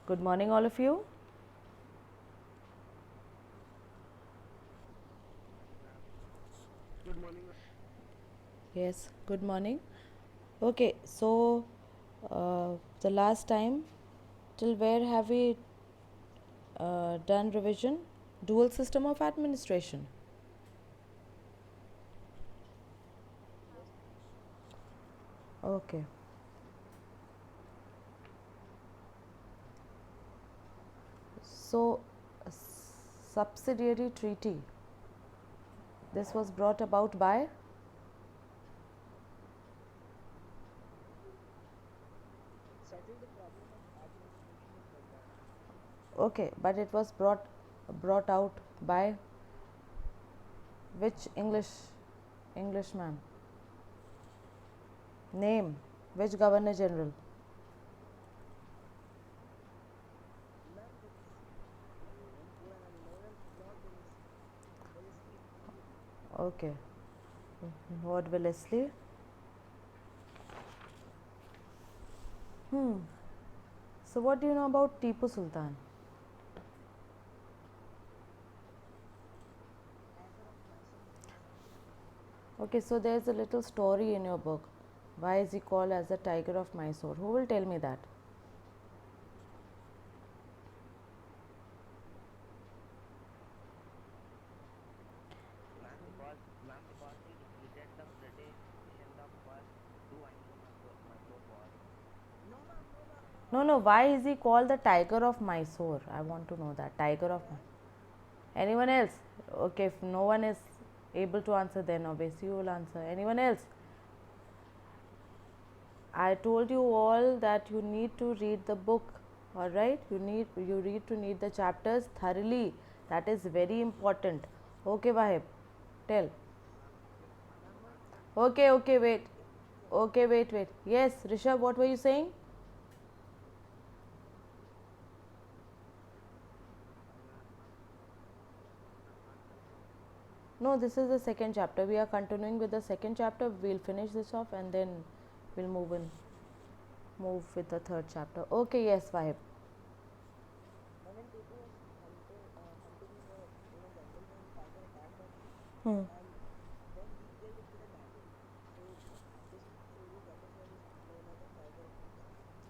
Good morning, all of you. Yes, good morning. Okay, so the last time, till where have we done revision? Dual system of administration. Okay, so subsidiary treaty. This was brought about by. Okay, but it was brought out by which Englishman? Name. Which Governor General? Okay, Lord Wellesley. Hmm. So, what do you know about Tipu Sultan? Okay, so there's a little story in your book. Why is he called as the Tiger of Mysore? Who will tell me that? No, no. Why is he called the Tiger of Mysore? I want to know that. Tiger of. Anyone else? Okay, if no one is able to answer, then obviously you will answer. Anyone else? I told you all that you need to read the book. All right, you need to read the chapters thoroughly. That is very important. Okay, Wahib, tell. Okay, okay, wait. Okay, wait. Yes, Rishabh, what were you saying? No, this is the second chapter. We are continuing with the second chapter. We'll finish this off and then we'll move with the third chapter. Okay, yes, Vahib. Hmm.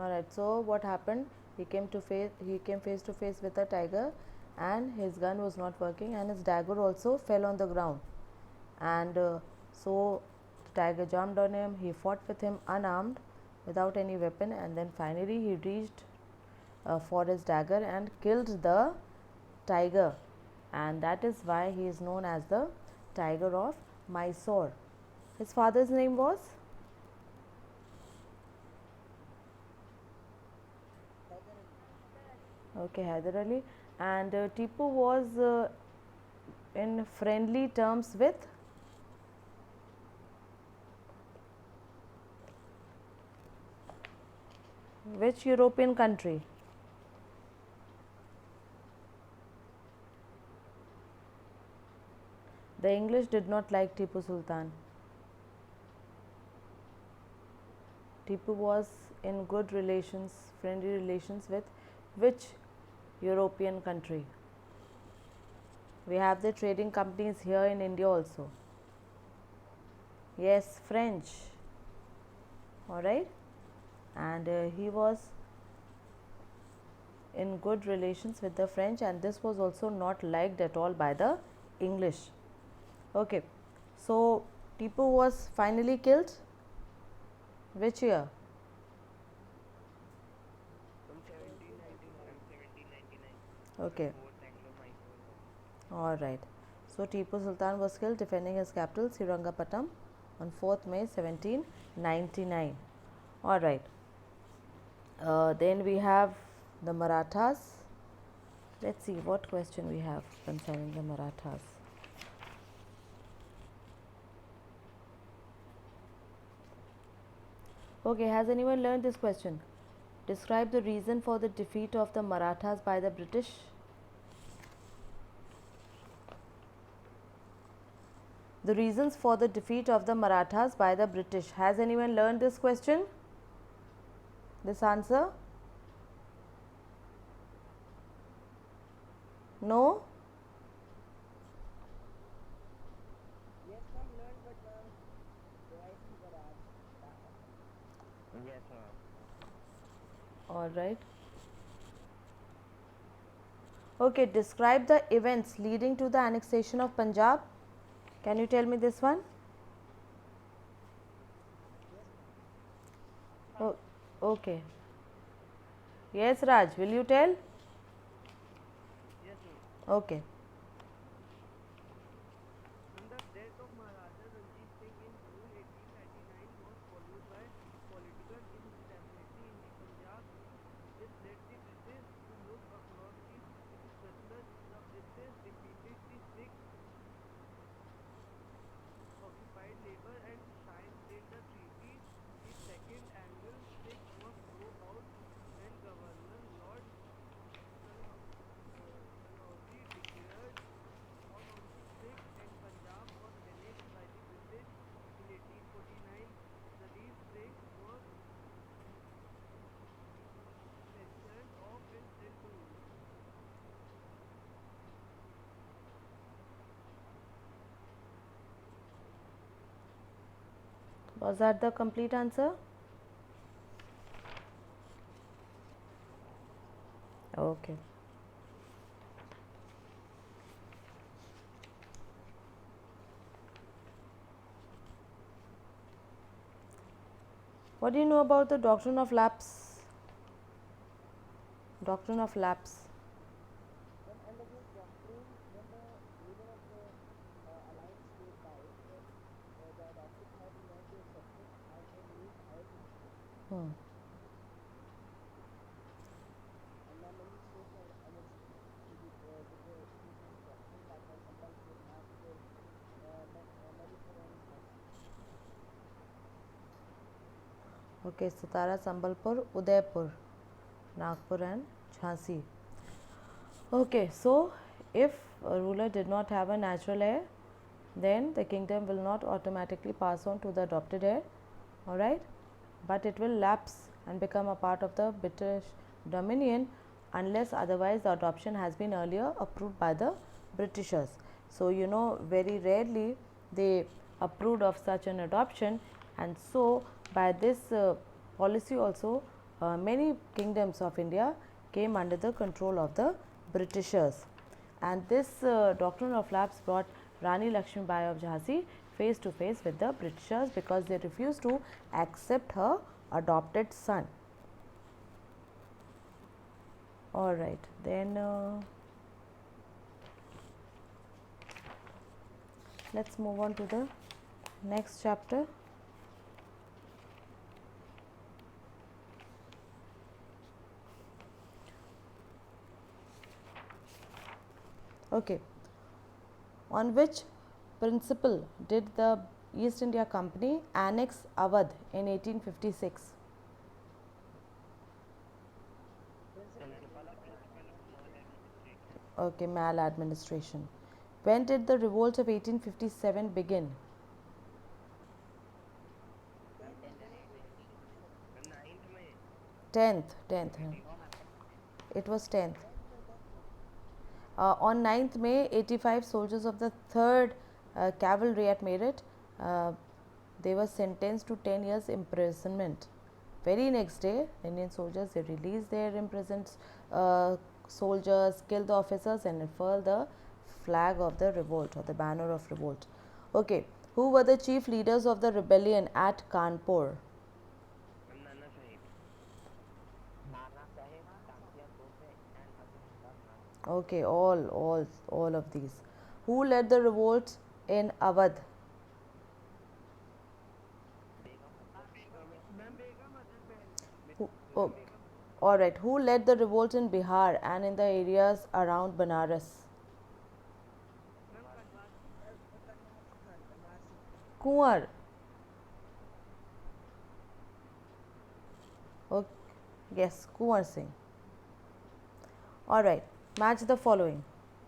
All right. So what happened? He came face to face with a tiger, and his gun was not working, and his dagger also fell on the ground. And so the tiger jumped on him. He fought with him unarmed, without any weapon, and then finally he reached for his dagger and killed the tiger, and that is why he is known as the Tiger of Mysore. His father's name was. Okay, Hyder Ali, and Tipu was in friendly terms with which European country? The English did not like Tipu Sultan. Tipu was in good relations, friendly relations with which European country? We have the trading companies here in India also. Yes, French. All right, and he was in good relations with the French, and this was also not liked at all by the English. Okay, so Tipu was finally killed. Which year? Okay, all right. So Tipu Sultan was killed defending his capital Srirangapattam on 4th May 1799. All right. Then we have the Marathas. Let's see what question we have concerning the Marathas. Okay, has anyone learned this question? Describe the reason for the defeat of the Marathas by the British. The reasons for the defeat of the Marathas by the British. Has anyone learned this question? This answer? No? Yes, ma'am. All right. Okay, describe the events leading to the annexation of Punjab. Can you tell me this one? Oh, okay. Yes, Raj, will you tell? Yes, ma'am. Okay. And the death of Maharaja Ranjit Singh in June 1899 was followed by political instability in the Punjab. This led the British to look across the Satluj. The British defeated the Sikhs, occupied Labour and signed in the treaty. The Second Anglo-Sikh War broke out when Governor Lord Dalhousie declared war on the Sikhs and Punjab was annexed by the British in 1849. Nadir Singh was pensioned off and sent to India. Was that the complete answer? Okay. What do you know about the doctrine of lapse? Doctrine of lapse. When under this doctrine, when the leader of the allied state dies, then the adopted child will not be accepted as a new heir to the state. Hmm. And many states are annexed to this doctrine, like Sambalpur, Nagpur, Manipur, and Jhansi. Okay, Satara, Sambalpur, Udaipur, Nagpur, and Jhansi. Okay, so if a ruler did not have a natural heir, then the kingdom will not automatically pass on to the adopted heir, alright, but it will lapse and become a part of the British Dominion unless otherwise the adoption has been earlier approved by the Britishers. So, you know, very rarely they approved of such an adoption, and so by this policy also many kingdoms of India came under the control of the Britishers. And this doctrine of lapse brought Rani Lakshmibai of Jhansi face to face with the Britishers because they refused to accept her adopted son. All right, then let's move on to the next chapter. Okay, on which principle did the East India Company annex Awadh in 1856? Principle of maladministration. Okay, maladministration. When did the revolt of 1857 begin? Ma'am, 10th May 1857. Ma'am, 9th May 10th. 1857. It was 10th. On 9th May, 85 soldiers of the 3rd Cavalry at Meerut, uh, they were sentenced to 10 years imprisonment. Very next day, Indian soldiers, they released their imprisoned uh, soldiers, killed the officers, and unfurled the flag of the revolt or the banner of revolt. Okay, who were the chief leaders of the rebellion at Kanpur? Ma'am, Nana Sahib. Nana Sahib, Tankya Tope, and Azimullah Khan. Okay, all of these. Who led the revolt in Awadh? Begum Hazrat Begum. Ma'am, Begum Hazrat Behel. Who, Ma'am, oh, Begum Hazrat. all right. Who led the revolt in Bihar and in the areas around Banaras? Ma'am, Karnasi Khan, Karnasi. Kunwar. Okay. Yes, Kunwar Singh. All right. Match the following.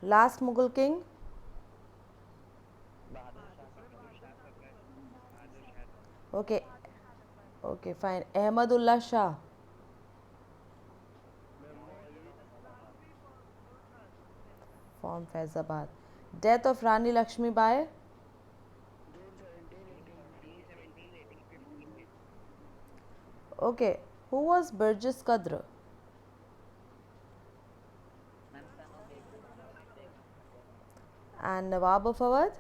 Last Mughal king. Bahadur Shah Zafar. Bahadur Shah Zafar. Okay. Okay, fine. Ahmadullah Shah. Ma'am, Maulvi Naseeruddin Ahmad. from Faizabad. Death of Rani Lakshmi Bai. Okay, who was Burgess Kadr? And Nawab of Awadh?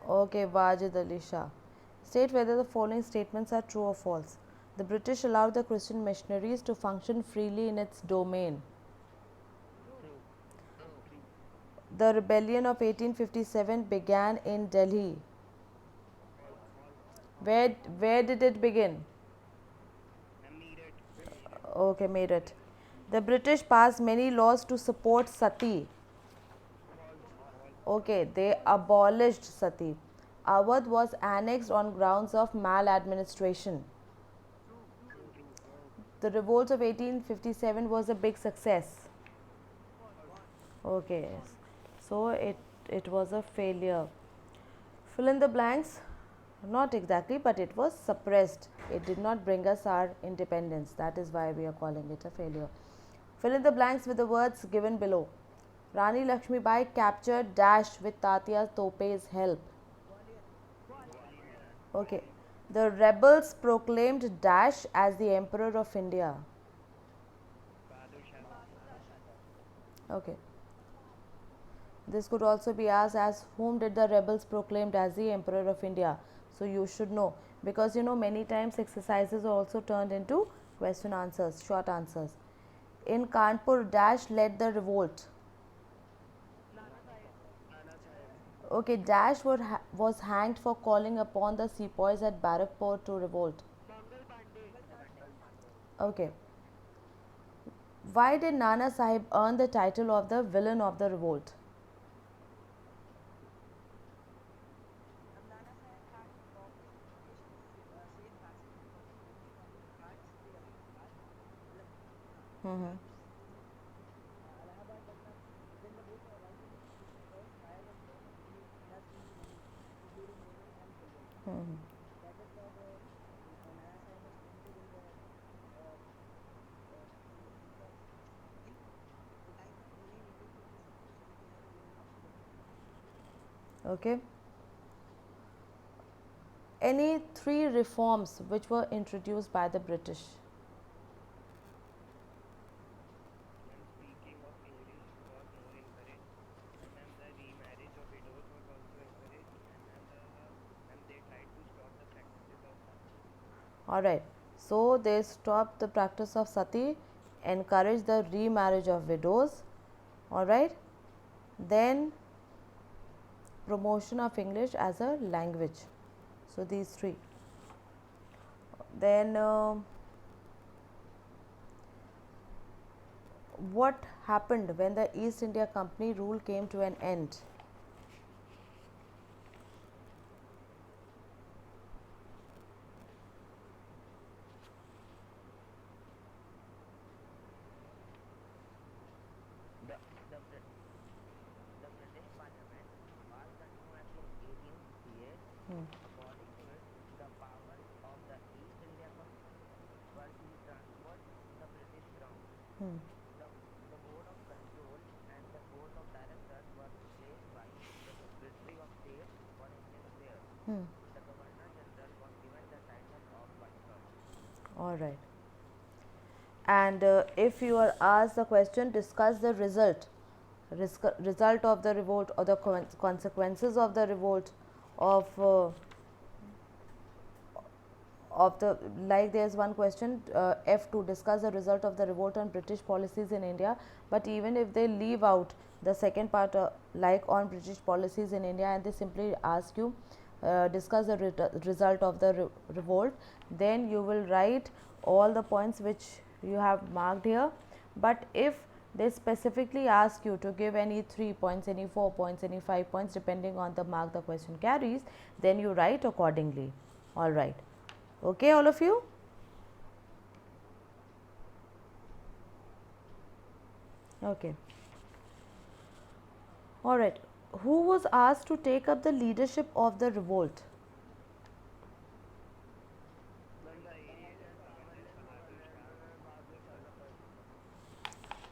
Okay, Wajid Ali Shah. State whether the following statements are true or false. The British allowed the Christian missionaries to function freely in its domain. The rebellion of 1857 began in Delhi. Where did it begin? Okay, made it. The British passed many laws to support sati. Okay, they abolished sati. Awadh was annexed on grounds of maladministration. The revolt of 1857 was a big success. Okay, so it was a failure. Fill in the blanks. Not exactly, but it was suppressed. It did not bring us our independence. That is why we are calling it a failure. Fill in the blanks with the words given below. Rani Lakshmi Bai captured Dash with Tatya Tope's help. Okay. The rebels proclaimed Dash as the Emperor of India. Okay. This could also be asked as whom did the rebels proclaimed as the Emperor of India? So you should know, because many times exercises are also turned into question answers, short answers. In Kanpur, Dash led the revolt. Okay, Dash was hanged for calling upon the sepoys at Barakpur to revolt. Okay. Why did Nana Sahib earn the title of the villain of the revolt? Mm-hmm. Mm-hmm. Okay. Any three reforms which were introduced by the British? And speaking of English was more encouraged. And ma'am, the remarriage of widows was also encouraged. And they tried to stop the practices of sati. Alright. So they stopped the practice of sati, encouraged the remarriage of widows. Alright. Then promotion of English as a language. So these three. Then what happened when the East India Company rule came to an end? The, the, Brit- the British Parliament passed the new act in 1858. Hmm. According to it, the powers of the East India Company were to be transferred to the British Crown. Hmm. The, the Board of Control and the Board of Directors were replaced by the Secretary of State for Indian Affairs. Hmm. The Governor General was given the title of Viceroy. Alright. And if you are asked the question, discuss the result of the revolt or the consequences of the revolt of the, like there's one question, F2, discuss the result of the revolt on British policies in India. But even if they leave out the second part, like on British policies in India, and they simply ask you discuss the result of the revolt, then you will write all the points which you have marked here. But if they specifically ask you to give any 3 points, any 4 points, any 5 points, depending on the mark the question carries, then you write accordingly. All right. Okay, all of you? Okay. All right. Who was asked to take up the leadership of the revolt?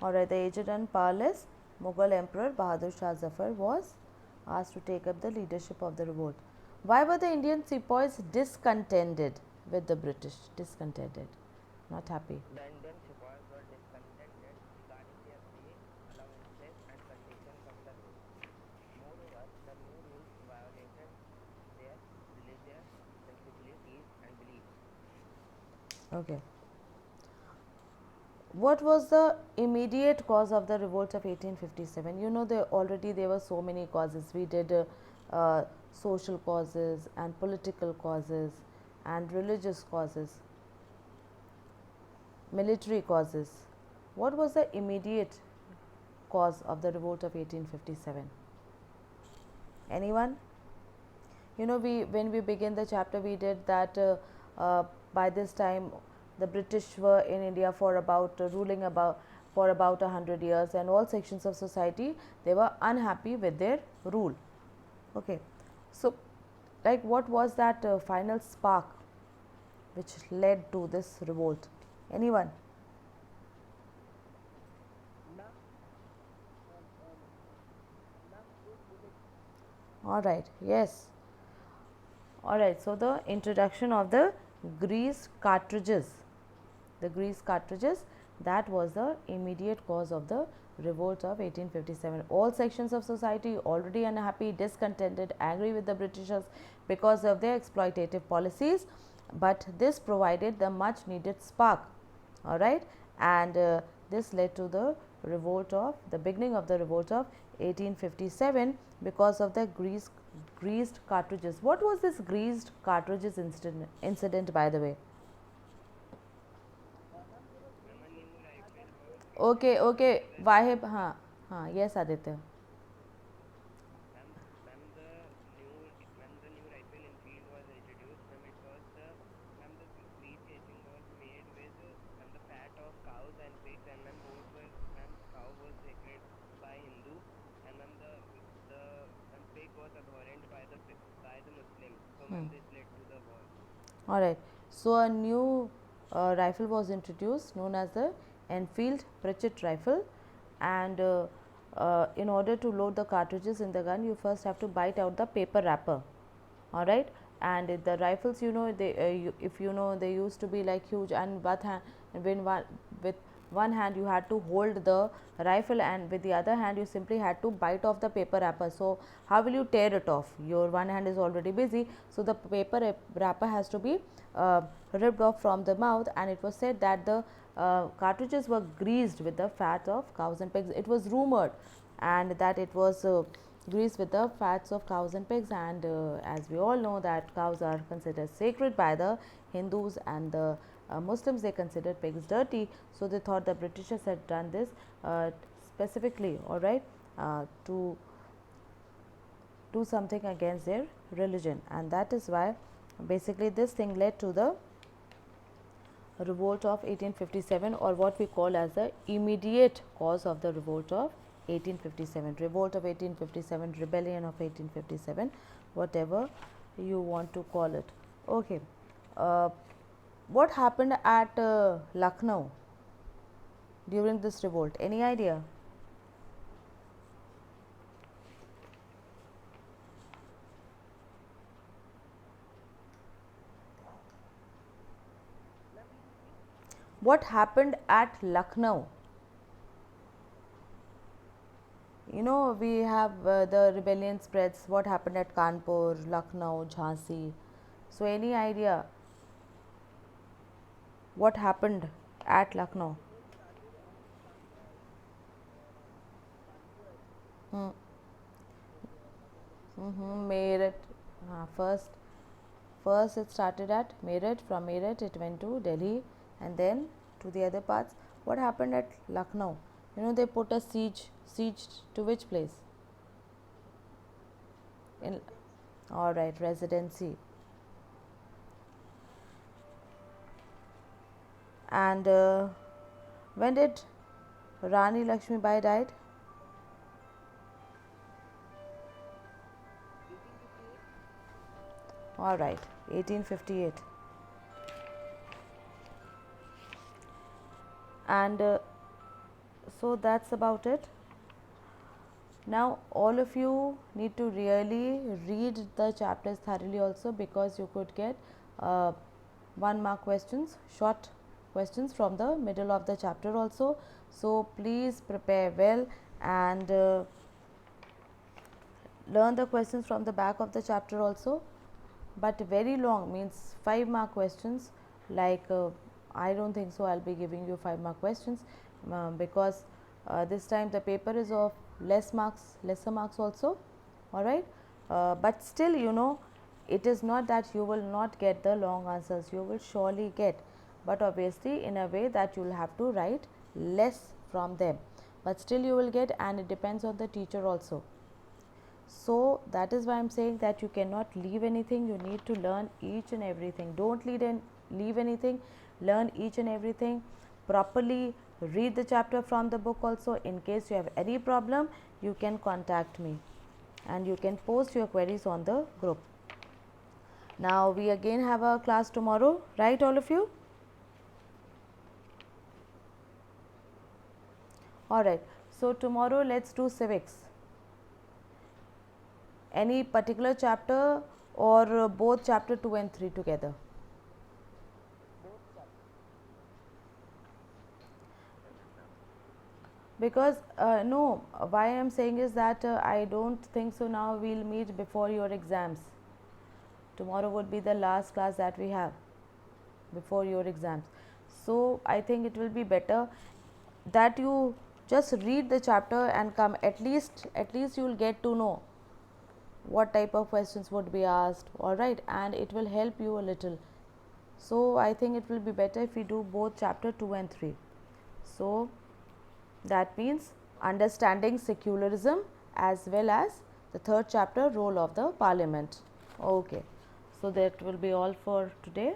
Alright, the aged and powerless Mughal Emperor Bahadur Shah Zafar was asked to take up the leadership of the revolt. Why were the Indian sepoys discontented with the British? Discontented, not happy. The Indian sepoys were discontented regarding their pay, allowances and conditions of the rule. Moreover, the new rules violated their religious sensibilities and beliefs. Okay. What was the immediate cause of the revolt of 1857? You know, there were so many causes. We did social causes and political causes and religious causes, military causes. What was the immediate cause of the revolt of 1857? Anyone? You know, when we begin the chapter, we did that by this time the British were in India for about ruling about for about 100 years, and all sections of society, they were unhappy with their rule. Okay, so like what was that final spark which led to this revolt? Anyone? All right, yes. All right, so the introduction of the grease cartridges, that was the immediate cause of the revolt of 1857. All sections of society already unhappy, discontented, angry with the Britishers because of their exploitative policies, but this provided the much needed spark. All right, and this led to the beginning of the revolt of 1857 because of the greased cartridges. What was this greased cartridges incident, by the way? Okay, okay, Wahib, yes, Aditya. When the new rifle Enfield was introduced, it was the grease casing was made with the fat of cows and pigs, and both were cow was sacred by Hindu, and the pig was abhorrent by the Muslims. So this led to the war. All right. So a new rifle was introduced known as the Enfield Pritchett rifle, and in order to load the cartridges in the gun, you first have to bite out the paper wrapper. All right, and the rifles, you know, if you know, they used to be like huge, and with one hand you had to hold the rifle, and with the other hand you simply had to bite off the paper wrapper. So how will you tear it off? Your one hand is already busy, so the paper wrapper has to be ripped off from the mouth, and it was said that the cartridges were greased with the fat of cows and pigs. It was rumored and that it was greased with the fats of cows and pigs, and as we all know that cows are considered sacred by the Hindus, and the Muslims, they considered pigs dirty. So they thought the Britishers had done this specifically, all right, to do something against their religion, and that is why basically this thing led to the revolt of 1857, or what we call as the immediate cause of the revolt of 1857, revolt of 1857, rebellion of 1857, whatever you want to call it. Okay, what happened at Lucknow during this revolt? Any idea? What happened at Lucknow? You know, we have the rebellion spreads. What happened at Kanpur, Lucknow, Jhansi? So, any idea what happened at Lucknow? Meerut. First, it started at Meerut. From Meerut, it went to Delhi, and then to the other parts. What happened at Lucknow? You know, they put a siege to which place? In, all right, residency. And when did Rani Lakshmi Bai died? All right, 1858. And So that's about it. Now all of you need to really read the chapters thoroughly also, because you could get 1 mark questions, short questions from the middle of the chapter also. So please prepare well and learn the questions from the back of the chapter also. But very long means 5 mark questions, like I don't think so I'll be giving you 5 mark questions, because this time the paper is of lesser marks also. All right, but still, it is not that you will not get the long answers, you will surely get, but obviously in a way that you will have to write less from them, but still you will get, and it depends on the teacher also. So that is why I am saying that you cannot leave anything, you need to learn each and everything. Don't leave anything, learn each and everything properly. Read the chapter from the book also. In case you have any problem, you can contact me and you can post your queries on the group. Now we again have a class tomorrow, right, all of you? All right, so tomorrow let's do civics. Any particular chapter or both chapter 2 and 3 together? Because no, why I am saying is that I don't think so now we'll meet before your exams. Tomorrow would be the last class that we have before your exams. So I think it will be better that you just read the chapter and come. At least you will get to know what type of questions would be asked, all right, and it will help you a little. So I think it will be better if we do both chapter 2 and 3. So that means understanding secularism as well as the third chapter, role of the parliament. Okay, so that will be all for today.